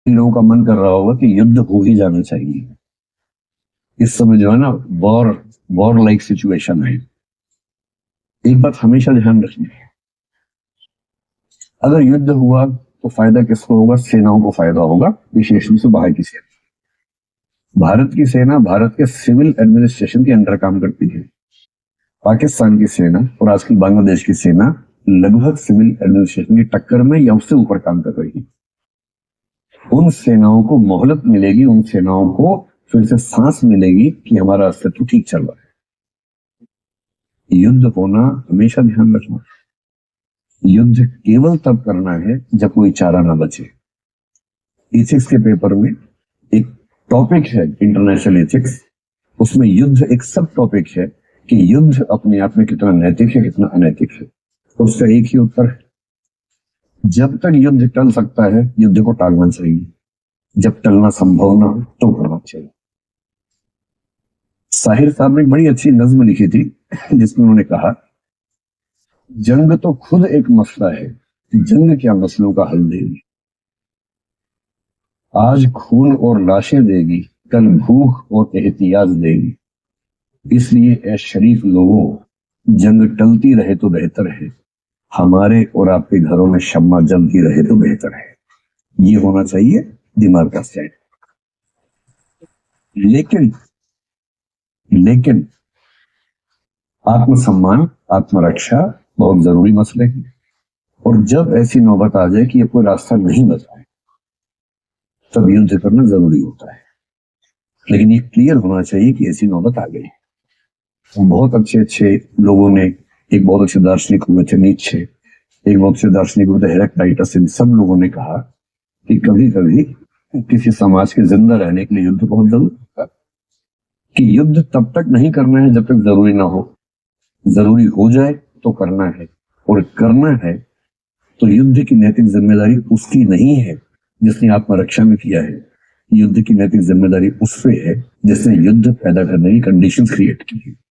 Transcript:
लोगों का मन कर रहा होगा कि युद्ध हो ही जाना चाहिए। इस समय जो है ना, वॉर लाइक सिचुएशन है। एक बात हमेशा ध्यान रखनी है, अगर युद्ध हुआ तो फायदा किसको होगा? सेनाओं को फायदा होगा, विशेष रूप से बाहर की सेना। भारत की सेना भारत के सिविल एडमिनिस्ट्रेशन के अंडर काम करती है। पाकिस्तान की सेना और आजकल बांग्लादेश की सेना लगभग सिविल एडमिनिस्ट्रेशन की टक्कर में या उससे ऊपर काम कर रही है। उन सेनाओं को मोहलत मिलेगी, उन सेनाओं को फिर से सांस मिलेगी कि हमारा अस्तित्व ठीक चल रहा है। युद्ध होना हमेशा ध्यान रखना, युद्ध केवल तब करना है जब कोई चारा ना बचे। एथिक्स के पेपर में एक टॉपिक है इंटरनेशनल एथिक्स, उसमें युद्ध एक सब टॉपिक है कि युद्ध अपने आप में कितना नैतिक है, कितना अनैतिक है। तो उसका एक ही उत्तर है, जब तक युद्ध टल सकता है युद्ध को टालना चाहिए, जब टलना संभव ना हो तो करना चाहिए। साहिर साहब ने एक बड़ी अच्छी नज्म लिखी थी जिसमें उन्होंने कहा, जंग तो खुद एक मसला है, जंग क्या मसलों का हल देगी। आज खून और लाशें देगी, कल भूख और एहतियाज देगी। इसलिए ए शरीफ लोगों, जंग टलती रहे तो बेहतर है, हमारे और आपके घरों में शम्मा जलती रहे तो बेहतर है। ये होना चाहिए दिमाग का स्टैंड। लेकिन लेकिन आत्मसम्मान, आत्मरक्षा बहुत जरूरी मसले हैं। और जब ऐसी नौबत आ जाए कि ये कोई रास्ता नहीं बचा है, तब युद्ध करना जरूरी होता है। लेकिन ये क्लियर होना चाहिए कि ऐसी नौबत आ गई। बहुत अच्छे अच्छे लोगों ने, एक बहुत अच्छे दार्शनिक हुए थे नीचे, एक बहुत अच्छे दार्शनिक हुए थे हेराक्लाइटस, इन सब लोगों ने कहा कि कभी कभी किसी समाज के जिंदा रहने के लिए युद्ध बहुत जरूरी होता है। कि युद्ध तब तक नहीं करना है जब तक जरूरी ना हो, जरूरी हो जाए तो करना है। और करना है तो युद्ध की नैतिक जिम्मेदारी उसकी नहीं है जिसने आत्मरक्षा में किया है, युद्ध की नैतिक जिम्मेदारी उससे है जिसने युद्ध पैदा करने की कंडीशंस क्रिएट की है।